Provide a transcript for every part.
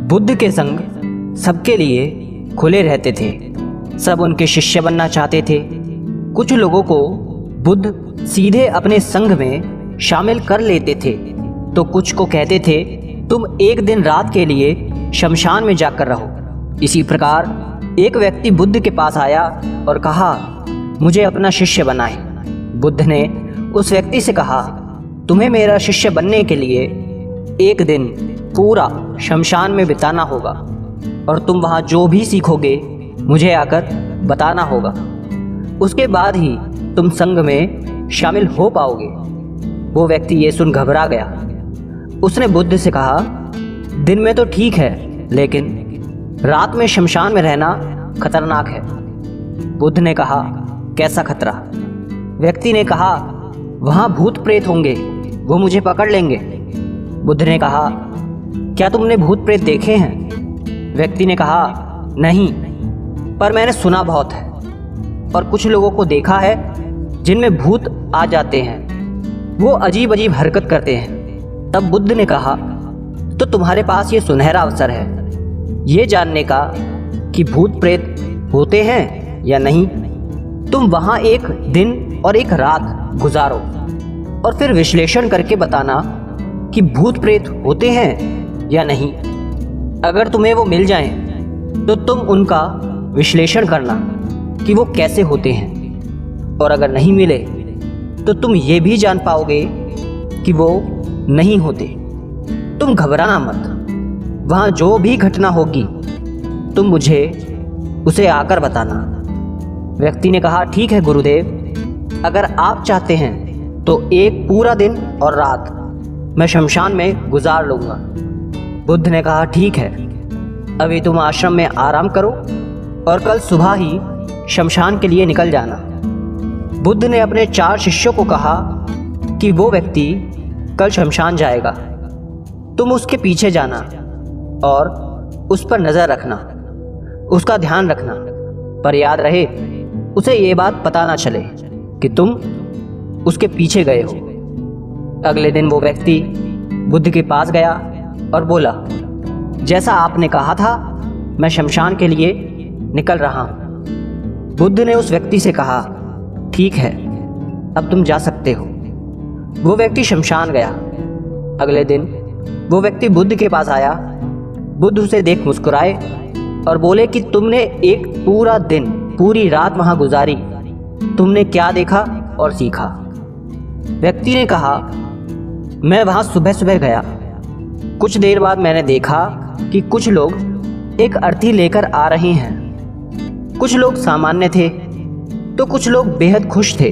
बुद्ध के संग सबके लिए खुले रहते थे। सब उनके शिष्य बनना चाहते थे। कुछ लोगों को बुद्ध सीधे अपने संघ में शामिल कर लेते थे, तो कुछ को कहते थे तुम एक दिन रात के लिए शमशान में जाकर रहो। इसी प्रकार एक व्यक्ति बुद्ध के पास आया और कहा, मुझे अपना शिष्य बनाए। बुद्ध ने उस व्यक्ति से कहा, तुम्हें मेरा शिष्य बनने के लिए एक दिन पूरा शमशान में बिताना होगा और तुम वहाँ जो भी सीखोगे मुझे आकर बताना होगा। उसके बाद ही तुम संघ में शामिल हो पाओगे। वो व्यक्ति ये सुन घबरा गया। उसने बुद्ध से कहा, दिन में तो ठीक है, लेकिन रात में शमशान में रहना खतरनाक है। बुद्ध ने कहा, कैसा खतरा? व्यक्ति ने कहा, वहाँ भूत प्रेत होंगे, वो मुझे पकड़ लेंगे। बुद्ध ने कहा, क्या तुमने भूत प्रेत देखे हैं? व्यक्ति ने कहा, नहीं, पर मैंने सुना बहुत है और कुछ लोगों को देखा है जिनमें भूत आ जाते हैं, वो अजीब अजीब हरकत करते हैं। तब बुद्ध ने कहा, तो तुम्हारे पास ये सुनहरा अवसर है ये जानने का कि भूत प्रेत होते हैं या नहीं। तुम वहाँ एक दिन और एक रात गुजारो और फिर विश्लेषण करके बताना कि भूत प्रेत होते हैं या नहीं। अगर तुम्हें वो मिल जाएं, तो तुम उनका विश्लेषण करना कि वो कैसे होते हैं, और अगर नहीं मिले तो तुम ये भी जान पाओगे कि वो नहीं होते। तुम घबराना मत। वहाँ जो भी घटना होगी तुम मुझे उसे आकर बताना। व्यक्ति ने कहा, ठीक है गुरुदेव, अगर आप चाहते हैं तो एक पूरा दिन और रात मैं शमशान में गुजार लूँगा। बुद्ध ने कहा, ठीक है, अभी तुम आश्रम में आराम करो और कल सुबह ही शमशान के लिए निकल जाना। बुद्ध ने अपने 4 शिष्यों को कहा कि वो व्यक्ति कल शमशान जाएगा, तुम उसके पीछे जाना और उस पर नज़र रखना, उसका ध्यान रखना, पर याद रहे उसे ये बात पता ना चले कि तुम उसके पीछे गए हो। अगले दिन वो व्यक्ति बुद्ध के पास गया और बोला, जैसा आपने कहा था मैं शमशान के लिए निकल रहा हूँ। बुद्ध ने उस व्यक्ति से कहा, ठीक है, अब तुम जा सकते हो। वो व्यक्ति शमशान गया। अगले दिन वो व्यक्ति बुद्ध के पास आया। बुद्ध उसे देख मुस्कुराए और बोले कि तुमने एक पूरा दिन पूरी रात वहाँ गुजारी, तुमने क्या देखा और सीखा? व्यक्ति ने कहा, मैं वहाँ सुबह सुबह गया। कुछ देर बाद मैंने देखा कि कुछ लोग एक अर्थी लेकर आ रहे हैं। कुछ लोग सामान्य थे तो कुछ लोग बेहद खुश थे।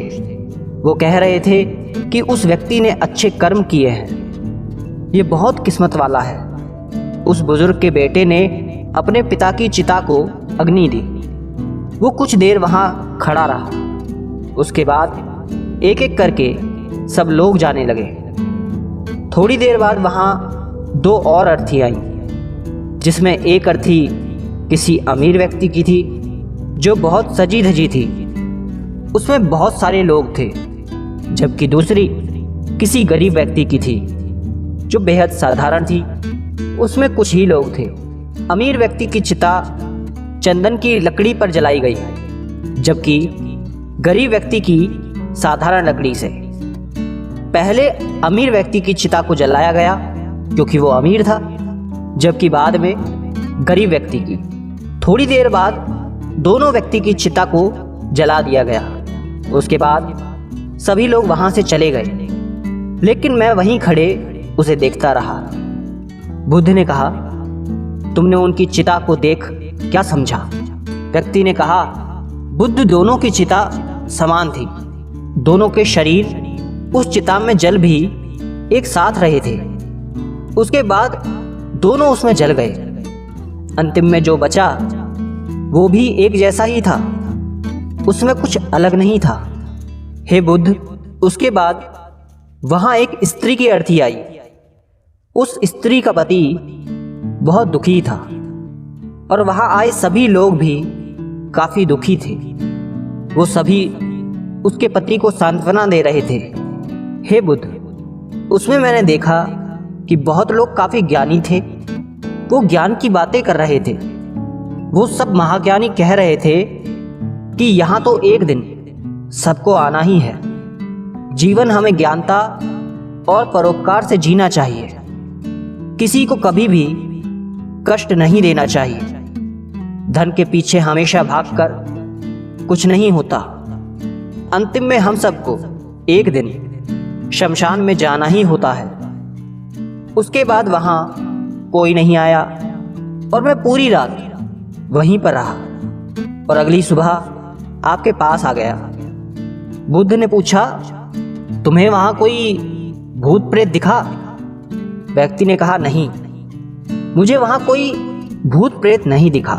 वो कह रहे थे कि उस व्यक्ति ने अच्छे कर्म किए हैं, ये बहुत किस्मत वाला है। उस बुजुर्ग के बेटे ने अपने पिता की चिता को अग्नि दी। वो कुछ देर वहाँ खड़ा रहा। उसके बाद एक एक करके सब लोग जाने लगे। थोड़ी देर बाद वहाँ 2 और अर्थी आई, जिसमें एक अर्थी किसी अमीर व्यक्ति की थी जो बहुत सजी धजी थी। उसमें बहुत सारे लोग थे, जबकि दूसरी किसी गरीब व्यक्ति की थी जो बेहद साधारण थी। उसमें कुछ ही लोग थे। अमीर व्यक्ति की चिता चंदन की लकड़ी पर जलाई गई, जबकि गरीब व्यक्ति की साधारण लकड़ी से। पहले अमीर व्यक्ति की चिता को जलाया गया क्योंकि वो अमीर था, जबकि बाद में गरीब व्यक्ति की। थोड़ी देर बाद दोनों व्यक्ति की चिता को जला दिया गया। उसके बाद सभी लोग वहाँ से चले गए, लेकिन मैं वहीं खड़े उसे देखता रहा। बुद्ध ने कहा, तुमने उनकी चिता को देख क्या समझा? व्यक्ति ने कहा, बुद्ध दोनों की चिता समान थी। दोनों के शरीर उस चिता में जल भी एक साथ रहे थे। उसके बाद दोनों उसमें जल गए। अंतिम में जो बचा वो भी एक जैसा ही था, उसमें कुछ अलग नहीं था। हे बुद्ध, उसके बाद वहाँ एक स्त्री की अर्थी आई। उस स्त्री का पति बहुत दुखी था और वहाँ आए सभी लोग भी काफ़ी दुखी थे। वो सभी उसके पति को सांत्वना दे रहे थे। हे बुद्ध, उसमें मैंने देखा कि बहुत लोग काफ़ी ज्ञानी थे, वो ज्ञान की बातें कर रहे थे। वो सब महाज्ञानी कह रहे थे कि यहाँ तो एक दिन सबको आना ही है। जीवन हमें ज्ञानता और परोपकार से जीना चाहिए। किसी को कभी भी कष्ट नहीं देना चाहिए। धन के पीछे हमेशा भागकर कुछ नहीं होता। अंतिम में हम सबको एक दिन शमशान में जाना ही होता है। उसके बाद वहाँ कोई नहीं आया और मैं पूरी रात वहीं पर रहा और अगली सुबह आपके पास आ गया। बुद्ध ने पूछा, तुम्हें वहाँ कोई भूत प्रेत दिखा? व्यक्ति ने कहा, नहीं, मुझे वहाँ कोई भूत प्रेत नहीं दिखा।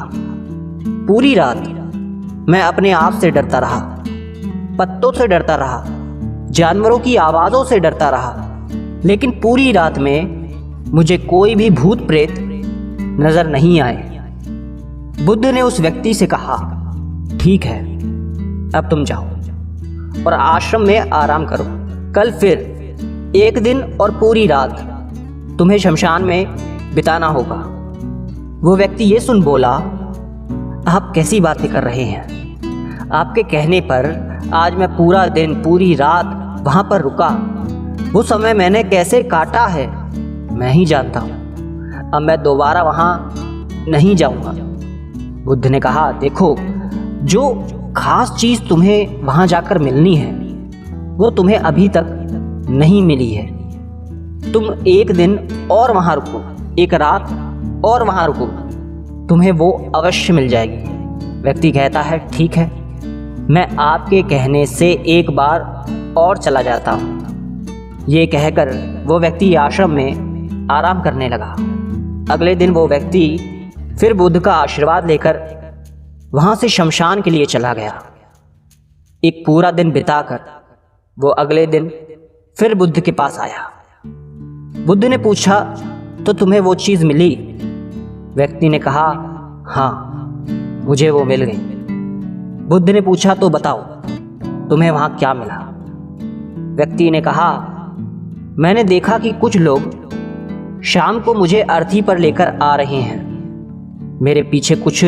पूरी रात मैं अपने आप से डरता रहा, पत्तों से डरता रहा, जानवरों की आवाज़ों से डरता रहा, लेकिन पूरी रात में मुझे कोई भी भूत प्रेत नजर नहीं आए। बुद्ध ने उस व्यक्ति से कहा, ठीक है, अब तुम जाओ और आश्रम में आराम करो। कल फिर एक दिन और पूरी रात तुम्हें शमशान में बिताना होगा। वो व्यक्ति ये सुन बोला, आप कैसी बातें कर रहे हैं? आपके कहने पर आज मैं पूरा दिन पूरी रात वहाँ पर रुका। वो समय मैंने कैसे काटा है मैं ही जानता हूँ। अब मैं दोबारा वहाँ नहीं जाऊँगा। बुद्ध ने कहा, देखो, जो खास चीज़ तुम्हें वहाँ जाकर मिलनी है वो तुम्हें अभी तक नहीं मिली है। तुम एक दिन और वहाँ रुको, एक रात और वहाँ रुको, तुम्हें वो अवश्य मिल जाएगी। व्यक्ति कहता है, ठीक है, मैं आपके कहने से एक बार और चला जाता हूँ। ये कहकर वो व्यक्ति आश्रम में आराम करने लगा। अगले दिन वो व्यक्ति फिर बुद्ध का आशीर्वाद लेकर वहाँ से शमशान के लिए चला गया। एक पूरा दिन बिताकर वो अगले दिन फिर बुद्ध के पास आया। बुद्ध ने पूछा, तो तुम्हें वो चीज़ मिली? व्यक्ति ने कहा, हाँ, मुझे वो मिल गई। बुद्ध ने पूछा, तो बताओ तुम्हें वहाँ क्या मिला? व्यक्ति ने कहा, मैंने देखा कि कुछ लोग शाम को मुझे अर्थी पर लेकर आ रहे हैं। मेरे पीछे कुछ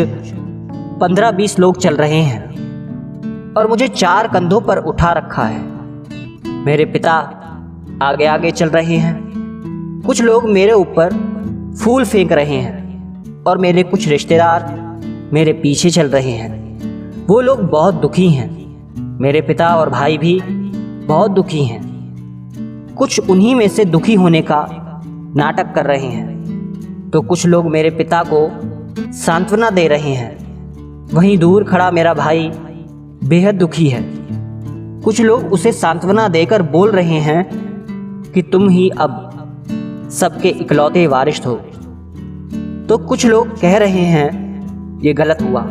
15-20 लोग चल रहे हैं और मुझे 4 कंधों पर उठा रखा है। मेरे पिता आगे आगे चल रहे हैं। कुछ लोग मेरे ऊपर फूल फेंक रहे हैं और मेरे कुछ रिश्तेदार मेरे पीछे चल रहे हैं। वो लोग बहुत दुखी हैं। मेरे पिता और भाई भी बहुत दुखी हैं। कुछ उन्हीं में से दुखी होने का नाटक कर रहे हैं, तो कुछ लोग मेरे पिता को सांत्वना दे रहे हैं। वहीं दूर खड़ा मेरा भाई बेहद दुखी है। कुछ लोग उसे सांत्वना देकर बोल रहे हैं कि तुम ही अब सबके इकलौते वारिस हो। तो कुछ लोग कह रहे हैं ये गलत हुआ,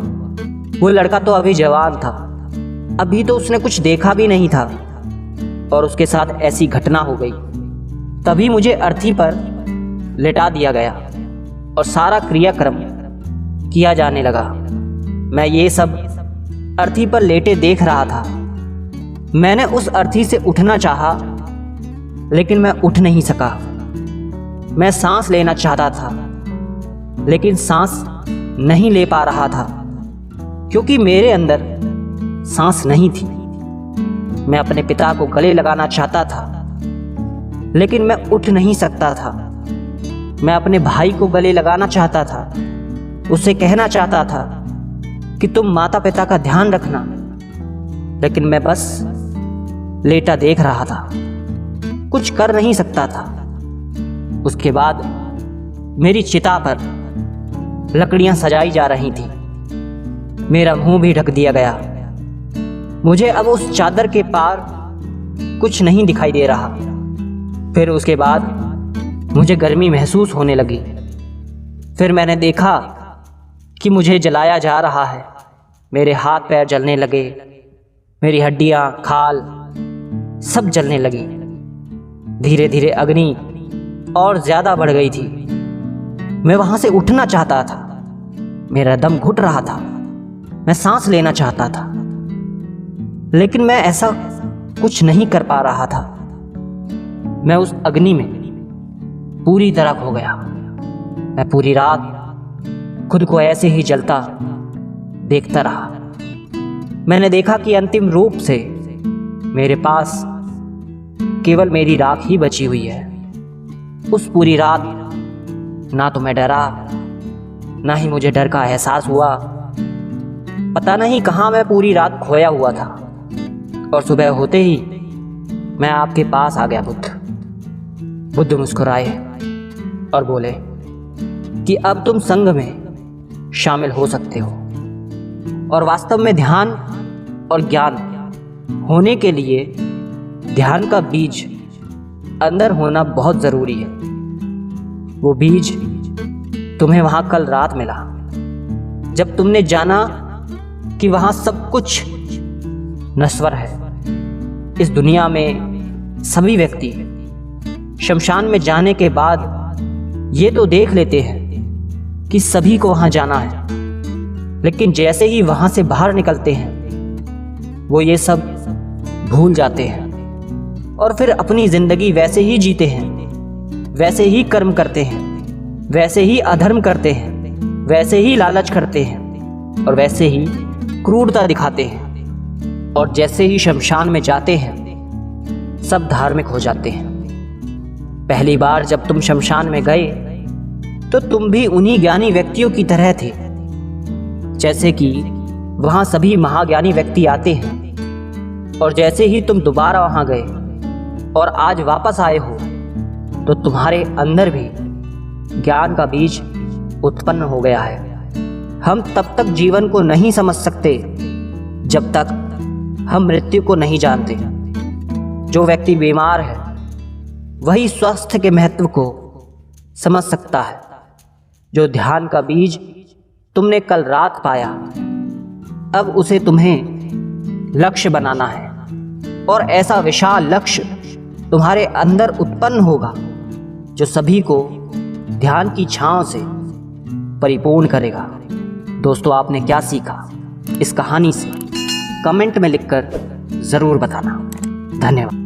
वो लड़का तो अभी जवान था, अभी तो उसने कुछ देखा भी नहीं था और उसके साथ ऐसी घटना हो गई। तभी मुझे अर्थी पर लेटा दिया गया और सारा क्रियाक्रम किया जाने लगा। मैं ये सब अर्थी पर लेटे देख रहा था। मैंने उस अर्थी से उठना चाहा, लेकिन मैं उठ नहीं सका। मैं सांस लेना चाहता था, लेकिन सांस नहीं ले पा रहा था, क्योंकि मेरे अंदर सांस नहीं थी। मैं अपने पिता को गले लगाना चाहता था, लेकिन मैं उठ नहीं सकता था। मैं अपने भाई को गले लगाना चाहता था, उसे कहना चाहता था कि तुम माता पिता का ध्यान रखना, लेकिन मैं बस लेटा देख रहा था, कुछ कर नहीं सकता था। उसके बाद मेरी चिता पर लकड़ियां सजाई जा रही थी। मेरा मुंह भी ढक दिया गया। मुझे अब उस चादर के पार कुछ नहीं दिखाई दे रहा। फिर उसके बाद मुझे गर्मी महसूस होने लगी। फिर मैंने देखा कि मुझे जलाया जा रहा है। मेरे हाथ पैर जलने लगे, मेरी हड्डियां, खाल सब जलने लगी। धीरे धीरे अग्नि और ज़्यादा बढ़ गई थी। मैं वहाँ से उठना चाहता था। मेरा दम घुट रहा था। मैं सांस लेना चाहता था, लेकिन मैं ऐसा कुछ नहीं कर पा रहा था। मैं उस अग्नि में पूरी तरह खो गया। मैं पूरी रात खुद को ऐसे ही जलता देखता रहा। मैंने देखा कि अंतिम रूप से मेरे पास केवल मेरी राख ही बची हुई है। उस पूरी रात ना तो मैं डरा, ना ही मुझे डर का एहसास हुआ। पता नहीं कहाँ मैं पूरी रात खोया हुआ था, और सुबह होते ही मैं आपके पास आ गया। बुद्ध मुस्कुराए और बोले कि अब तुम संघ में शामिल हो सकते हो, और वास्तव में ध्यान और ज्ञान होने के लिए ध्यान का बीज अंदर होना बहुत ज़रूरी है। वो बीज तुम्हें वहाँ कल रात मिला, जब तुमने जाना कि वहाँ सब कुछ नश्वर है। इस दुनिया में सभी व्यक्ति शमशान में जाने के बाद ये तो देख लेते हैं कि सभी को वहाँ जाना है, लेकिन जैसे ही वहाँ से बाहर निकलते हैं वो ये सब भूल जाते हैं और फिर अपनी ज़िंदगी वैसे ही जीते हैं, वैसे ही कर्म करते हैं, वैसे ही अधर्म करते हैं, वैसे ही लालच करते हैं और वैसे ही क्रूरता दिखाते हैं। और जैसे ही शमशान में जाते हैं सब धार्मिक हो जाते हैं। पहली बार जब तुम शमशान में गए तो तुम भी उन्हीं ज्ञानी व्यक्तियों की तरह थे, जैसे कि वहाँ सभी महाज्ञानी व्यक्ति आते हैं। और जैसे ही तुम दोबारा वहाँ गए और आज वापस आए हो तो तुम्हारे अंदर भी ज्ञान का बीज उत्पन्न हो गया है। हम तब तक जीवन को नहीं समझ सकते जब तक हम मृत्यु को नहीं जानते। जो व्यक्ति बीमार है वही स्वास्थ्य के महत्व को समझ सकता है। जो ध्यान का बीज तुमने कल रात पाया, अब उसे तुम्हें लक्ष्य बनाना है, और ऐसा विशाल लक्ष्य तुम्हारे अंदर उत्पन्न होगा जो सभी को ध्यान की छांव से परिपूर्ण करेगा। दोस्तों, आपने क्या सीखा इस कहानी से कमेंट में लिखकर ज़रूर बताना। धन्यवाद।